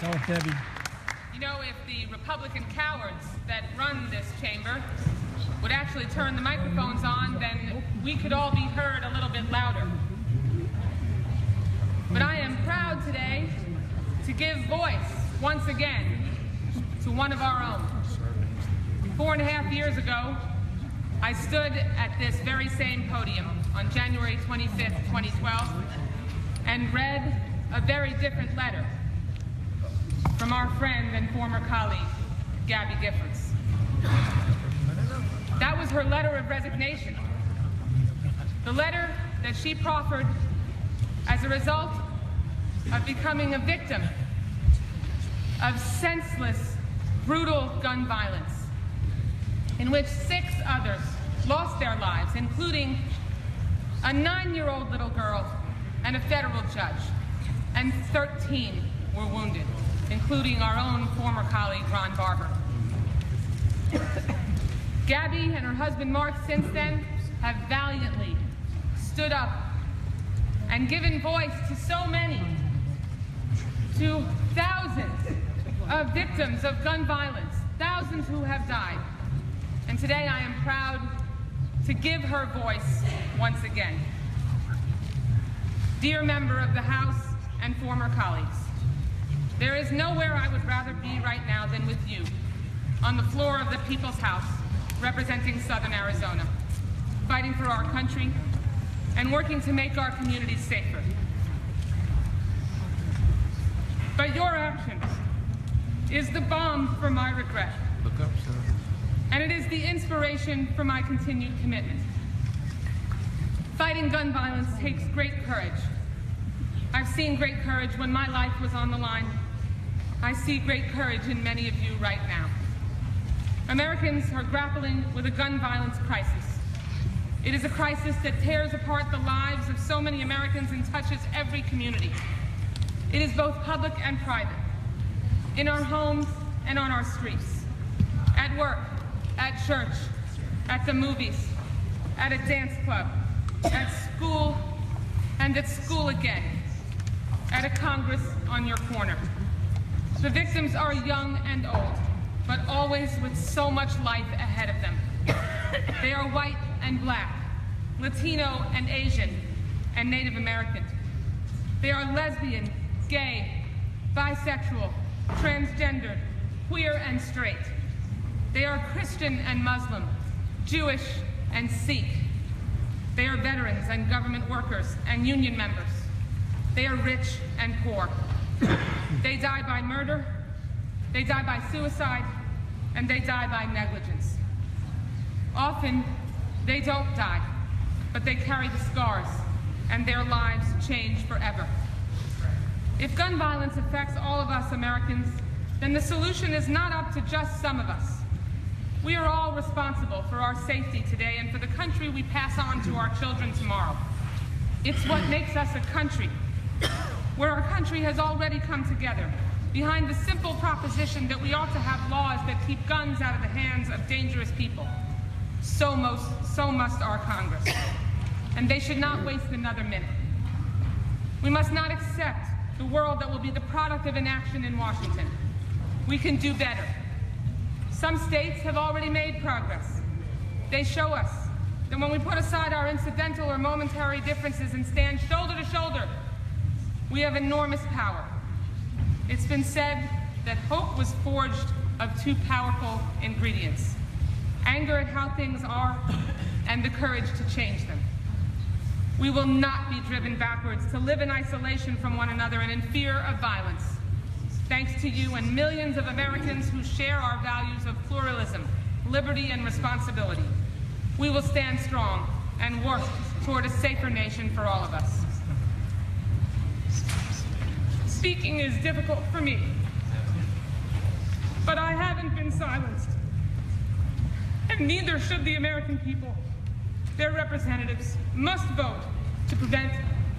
Go, Debbie. You know, if the Republican cowards that run this chamber would actually turn the microphones on, then we could all be heard a little bit louder. But I am proud today to give voice, once again, to one of our own. 4.5 years ago, I stood at this very same podium on January 25th, 2012, and read a very different letter from our friend and former colleague, Gabby Giffords. That was her letter of resignation. The letter that she proffered as a result of becoming a victim of senseless, brutal gun violence, in which 6 others lost their lives, including a 9-year-old little girl and a federal judge, and 13 were wounded, including our own former colleague, Ron Barber. Gabby and her husband, Mark, since then, have valiantly stood up and given voice to so many, to thousands of victims of gun violence, thousands who have died. And today I am proud to give her voice once again. Dear member of the House and former colleagues, there is nowhere I would rather be right now than with you, on the floor of the People's House, representing Southern Arizona, fighting for our country and working to make our communities safer. But your actions is the balm for my regret. Look up, sir. And it is the inspiration for my continued commitment. Fighting gun violence takes great courage. I've seen great courage when my life was on the line. I see great courage in many of you right now. Americans are grappling with a gun violence crisis. It is a crisis that tears apart the lives of so many Americans and touches every community. It is both public and private, in our homes and on our streets, at work, at church, at the movies, at a dance club, at school, and at school again, at a Congress on your corner. The victims are young and old, but always with so much life ahead of them. They are white and black, Latino and Asian, and Native American. They are lesbian, gay, bisexual, transgendered, queer and straight. They are Christian and Muslim, Jewish and Sikh. They are veterans and government workers and union members. They are rich and poor. They die by murder, they die by suicide, and they die by negligence. Often, they don't die, but they carry the scars, and their lives change forever. If gun violence affects all of us Americans, then the solution is not up to just some of us. We are all responsible for our safety today and for the country we pass on to our children tomorrow. It's what makes us a country, where our country has already come together behind the simple proposition that we ought to have laws that keep guns out of the hands of dangerous people. So must our Congress. And they should not waste another minute. We must not accept the world that will be the product of inaction in Washington. We can do better. Some states have already made progress. They show us that when we put aside our incidental or momentary differences and stand shoulder to shoulder, we have enormous power. It's been said that hope was forged of 2 powerful ingredients: anger at how things are and the courage to change them. We will not be driven backwards to live in isolation from one another and in fear of violence. Thanks to you and millions of Americans who share our values of pluralism, liberty, and responsibility, we will stand strong and work toward a safer nation for all of us. Speaking is difficult for me, but I haven't been silenced, and neither should the American people. Their representatives must vote to prevent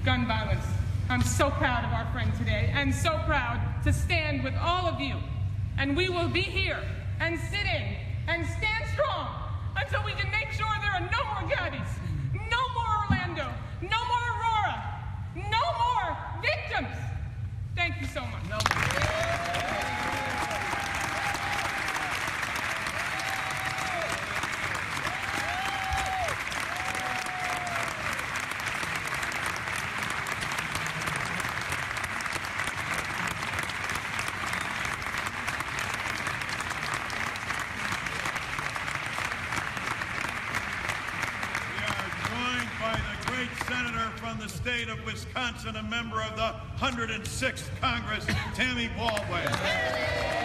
gun violence. I'm so proud of our friend today, and so proud to stand with all of you. And we will be here and sit in and stand strong until we can make sure there are no more Gabbys, no more Orlando, no more Aurora, no more victims. Thank you so much. the state of Wisconsin, a member of the 106th Congress, Tammy Baldwin.